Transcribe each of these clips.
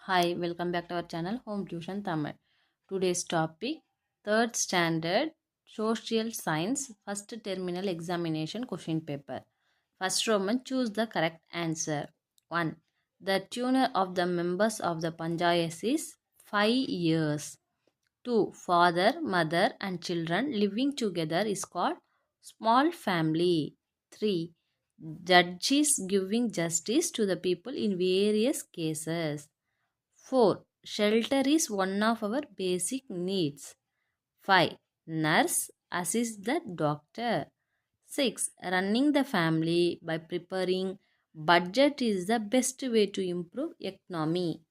Hi, welcome back to our channel Home Tuition Tamil. Today's topic 3rd standard social science first terminal examination question paper. First Roman, choose the correct answer. 1. The tenure of the members of the panchayat is 5 years. 2. Father, mother and children living together is called small family. 3. Judges giving justice to the people in various cases. 4. Shelter is one of our basic needs. 5. Nurse assists the doctor. 6. Running the family by preparing budget is the best way to improve economy.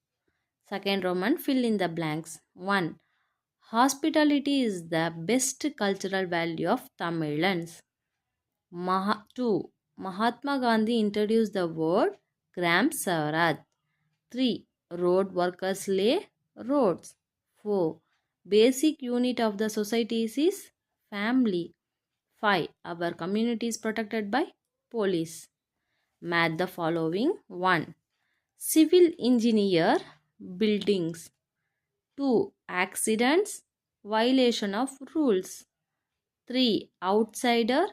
Second Roman, fill in the blanks. 1. Hospitality is the best cultural value of Tamilans. 2. Mahatma Gandhi introduced the word Gram Swaraj. 3. Road workers lay roads. 4. Basic unit of the societies is family. 5. Our community is protected by police. Match the following. 1. Civil engineer buildings. 2. Accidents violation of rules. 3. Outsider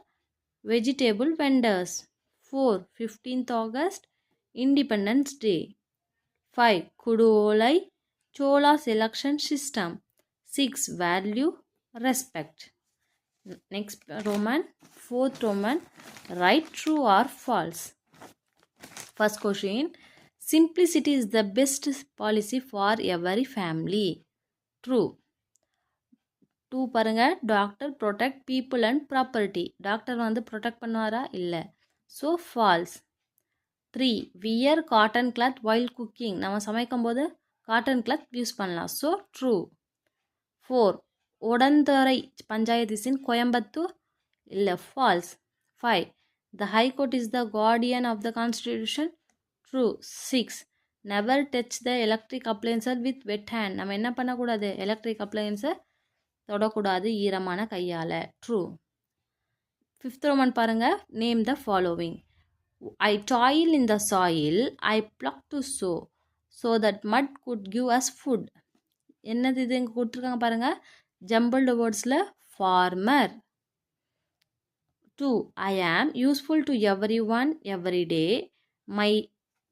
vegetable vendors. 4. 15th August Independence Day. 5. Kuduolai Chola's election system. 6. Value respect. Next Roman, 4th Roman, right, true or false. First question, simplicity is the best policy for every family. True. 2 பாருங்க, doctor protect people and property. Doctor வந்து protect பண்ணுவாரா இல்லை. So false. 3. Wear cotton cloth while cooking. நம்ம சமைக்கும் போது cotton cloth use பண்ணலாம். So true. 4. Udanthurai panchayat is in Coimbatore. இல்லை, false. 5. The high court is the guardian of the constitution. True. 6. Never touch the electric appliances with wet hand. நம்ம என்ன பண்ணக்கூடாது, electric அப்ளையன்ஸை தொடக்கூடாது ஈரமான கையால். ட்ரூ. 5th ரோமன் பாருங்கள், name the following. I toil in the soil, I pluck to sow, so that mud could give us food. என்னது இது இங்கே கொடுத்துருக்காங்க பாருங்கள், jumbled வேர்ட்ஸில் farmer. 2. I am useful to everyone every day. My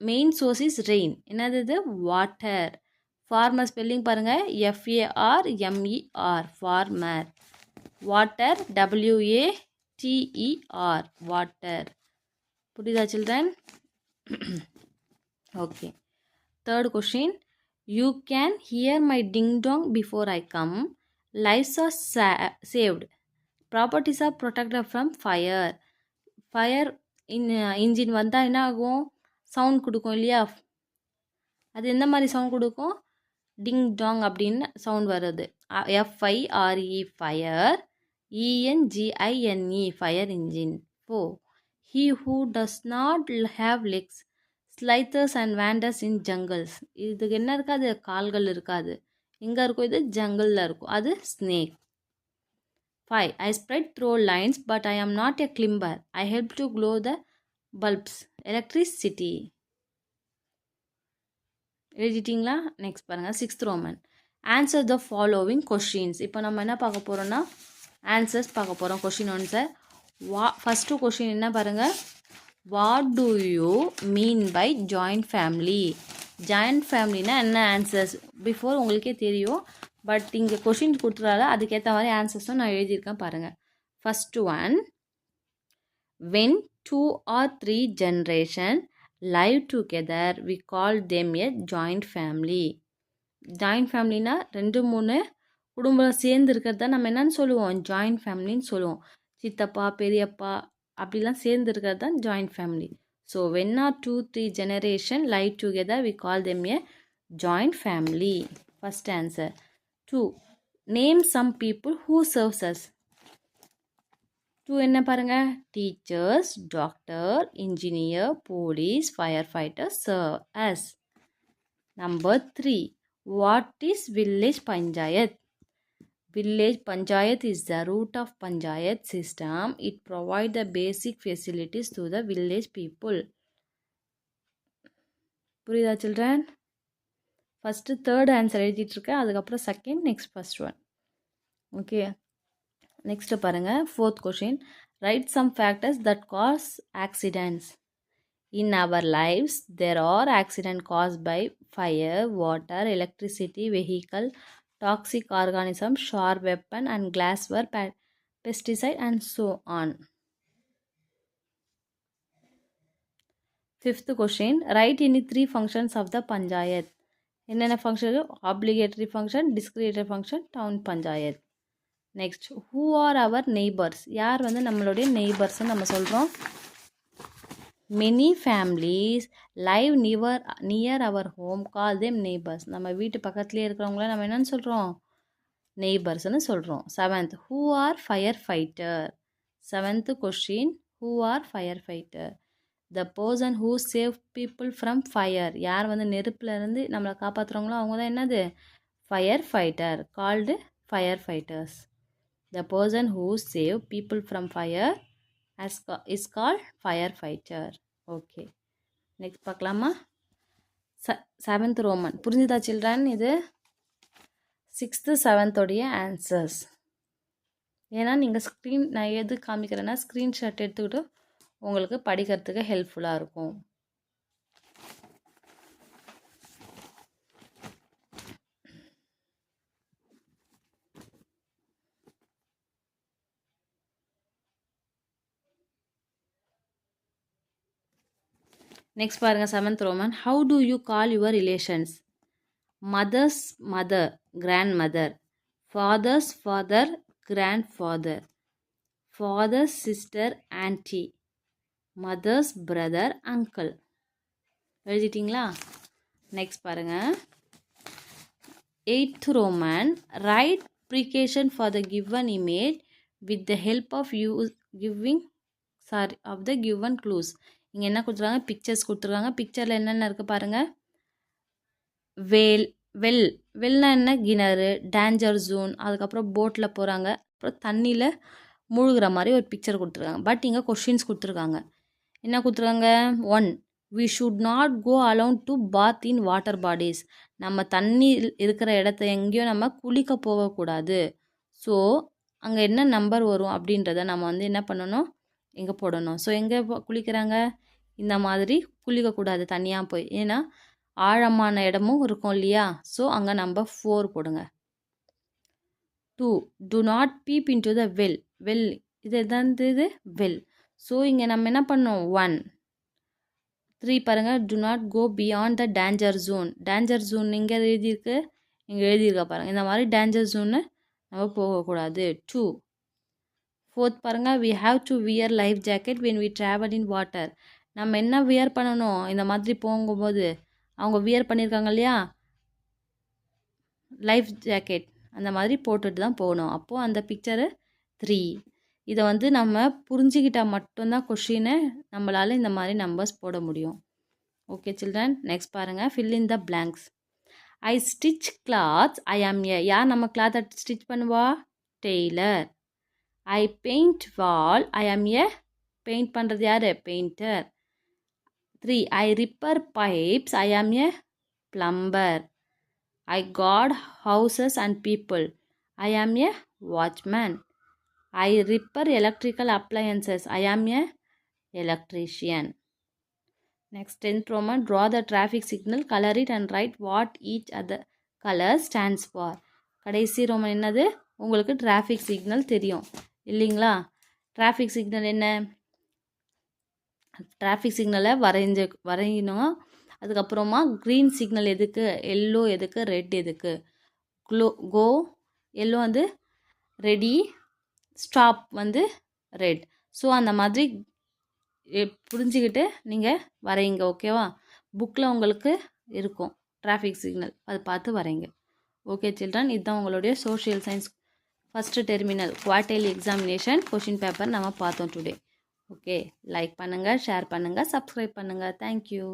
main source is rain. என்னது இது, water. farmer spelling பாருங்கள், FARMER, farmer. water, WATER, water. புரியுதா children? Okay. 3rd question, you can hear my ding dong before I come. Lives are saved. Properties are protected from fire. Fire engine வந்தால் என்ன ஆகும், sound கொடுக்கும் இல்லையா. அது எந்த மாதிரி சவுண்ட் கொடுக்கும், டிங் டாங் அப்படின்னு சவுண்ட் வருது. FIRE fire, ENGINE fire engine. 4. He who does not have legs slithers and wanders in jungles. இதுக்கு என்ன இருக்காது, கால்கள் இருக்காது. எங்கே இருக்கும், இது ஜங்கிளில் இருக்கும், அது snake. 5. I spread through lines but I am not a climber. I help to glow the bulbs. Electricity. எழுதிட்டிங்களா? நெக்ஸ்ட் பாருங்கள், 6th Roman, answer the following questions. இப்போ நம்ம என்ன பார்க்க போகிறோம்னா ஆன்சர்ஸ் பார்க்க போகிறோம். கொஷின் ஒன்ஸை ஃபஸ்ட்டு கொஷின் என்ன பாருங்கள், what do you mean by joint family. Joint ஃபேமிலினா என்ன ஆன்சர்ஸ் பிஃபோர் உங்களுக்கே தெரியும், பட் இங்கே கொஷின் கொடுத்துறால அதுக்கேற்ற மாதிரி ஆன்சர்ஸும் நான் எழுதியிருக்கேன் பாருங்கள். First one, when 2 or 3 generation live together we call them a joint family. Joint ஃபேமிலினா 2-3 குடும்பம் சேர்ந்து இருக்கிறத நம்ம என்னன்னு சொல்லுவோம், ஜாயிண்ட் ஃபேமிலின்னு சொல்லுவோம். சித்தப்பா பெரியப்பா அப்படிலாம் சேர்ந்து இருக்கிறது தான் joint family. So when are 2-3 generation live together we call them a joint family. First answer. 2. Name some people who serves us. 2 என்ன பாருங்க, teachers, doctor, engineer, police, fire fighter serve us. Number 3. What is village panchayat? Village panchayat is the root of panchayat system. It provides the basic facilities to the village people. புரியுதா children? First third answer எழுதிட்டுருக்கேன், அதுக்கப்புறம் second, next first one. Okay, next பாருங்கள். Fourth question. Write some factors that cause accidents. In our lives, there are accidents caused by fire, water, electricity, vehicle, toxic organism, sharp weapon and glassware, pesticide and so on. Fifth question. Write any 3 functions of the panchayat. என்னென்ன function? obligatory function, discretionary function, town panchayat. Next, who are our neighbors? யார் வந்து நம்மளுடைய நெய்பர்ஸ்ன்னு நம்ம சொல்கிறோம்? Many families live near our home, call them neighbors. நம்ம வீட்டு பக்கத்துலேயே இருக்கிறவங்கள நம்ம என்னன்னு சொல்கிறோம்? நெய்பர்ஸ்னு சொல்கிறோம். Seventh, who are firefighter? Seventh question, who are firefighter? The person who save people from fire. யார் வந்து நெருப்பில் இருந்து நம்மளை காப்பாற்றுறவங்களோ அவங்க தான் என்னது? firefighter, called firefighters. The person who save people from fire is called firefighter. Okay, next பார்க்கலாமா? Seventh Roman. புரிஞ்சுதா சில்ட்ரன்? இது சிக்ஸ்த்து செவன்த்தோடைய ஆன்சர்ஸ். ஏன்னா நீங்கள் நான் எது காமிக்கிறேன்னா ஸ்க்ரீன்ஷாட் எடுத்துக்கிட்டு உங்களுக்கு படிக்கிறதுக்கு ஹெல்ப்ஃபுல்லாக இருக்கும். நெக்ஸ்ட் பாருங்கள். Seventh Roman. How do you call your relations? Mother's mother, grand mother. Father's father, grand father. Father's sister, aunty. Mother's brother, uncle. எழுதிட்டிங்களா? நெக்ஸ்ட் பாருங்கள். Eighth Roman. Write precaution for the given image with the help of of the given clues. இங்கே என்ன கொடுத்துருக்காங்க? Pictures கொடுத்துருக்காங்க. பிக்சரில் என்னென்ன இருக்குது பாருங்கள். வெல்னா என்ன? கிணறு, டேஞ்சர் ஜோன், அதுக்கப்புறம் போட்டில் போகிறாங்க, அப்புறம் தண்ணியில் மூழ்கிற மாதிரி ஒரு பிக்சர் கொடுத்துருக்காங்க. பட் இங்கே கொஷின்ஸ் கொடுத்துருக்காங்க. என்ன கொடுத்துருக்காங்க? 1. we should not go alone to bath in water bodies. நம்ம தண்ணி இருக்கிற இடத்த எங்கேயும் நம்ம குளிக்க போகக்கூடாது. ஸோ அங்கே என்ன நம்பர் வரும் அப்படின்றத நம்ம வந்து என்ன பண்ணணும்? எங்கே போடணும்? ஸோ எங்கே குளிக்கிறாங்க? இந்த மாதிரி குளிக்கக்கூடாது தனியாக போய், ஏன்னா ஆழமான இடமும் இருக்கும் இல்லையா? ஸோ அங்கே நம்பர் 4 போடுங்க. 2. do not peep into the well. இது எதாவது இது வெல். ஸோ இங்கே நம்ம என்ன பண்ணோம்? 1. 3 பாருங்கள். do not go beyond the danger zone. Danger zone இங்கே எழுதியிருக்கு, இங்கே எழுதியிருக்கா பாருங்கள். இந்த மாதிரி டேஞ்சர் ஜோன்னு நம்ம போகக்கூடாது. 2. 4th பாருங்கள். we have to wear life jacket when we travel in water. நம்ம என்ன வியர் பண்ணணும்? இந்த மாதிரி போகும்போது அவங்க வியர் பண்ணியிருக்காங்க இல்லையா, லைஃப் ஜாக்கெட், அந்த மாதிரி போட்டுட்டு தான் போகணும். அப்போது அந்த பிக்சரு 3. இதை வந்து நம்ம புரிஞ்சுக்கிட்டால் மட்டும்தான் கொஷினை நம்மளால் இந்த மாதிரி நம்பர்ஸ் போட முடியும். ஓகே சில்ட்ரன், நெக்ஸ்ட் பாருங்கள். fill in the blanks. I stitch clothes, I am a. யார் நம்ம கிளாத்தை ஸ்டிச் பண்ணுவா? Taylor. I paint wall, I am A. Paint பண்ணுறது யார்? Painter. 3. I repair pipes, I am a plumber. I guard houses and people, I am a watchman. I repair electrical appliances, I am a electrician. Next, 10th Roman. Draw the traffic signal, color it and write what each other color stands for. கடைசி Roman என்னது? உங்களுக்கு traffic signal தெரியும் இல்லைங்களா? Traffic signal என்ன? Traffic சிக்னலை வரையணும். அதுக்கப்புறமா green signal எதுக்கு? எல்லோ எதுக்கு? ரெட் எதுக்கு? கோ எல்லோ வந்து ரெடி, ஸ்டாப் வந்து ரெட். ஸோ அந்த மாதிரி புரிஞ்சுக்கிட்டு நீங்கள் வரைங்க. ஓகேவா? புக்கில் உங்களுக்கு இருக்கும் டிராஃபிக் சிக்னல், அது பார்த்து வரைங்க. ஓகே சில்ட்ரன், இதுதான் உங்களுடைய social science first terminal quarterly examination question paper நம்ம பார்த்தோம் டுடே. ஓகே, லைக் பண்ணுங்கள், ஷேர் பண்ணுங்கள், சப்ஸ்கிரைப் பண்ணுங்கள். தேங்க்யூ.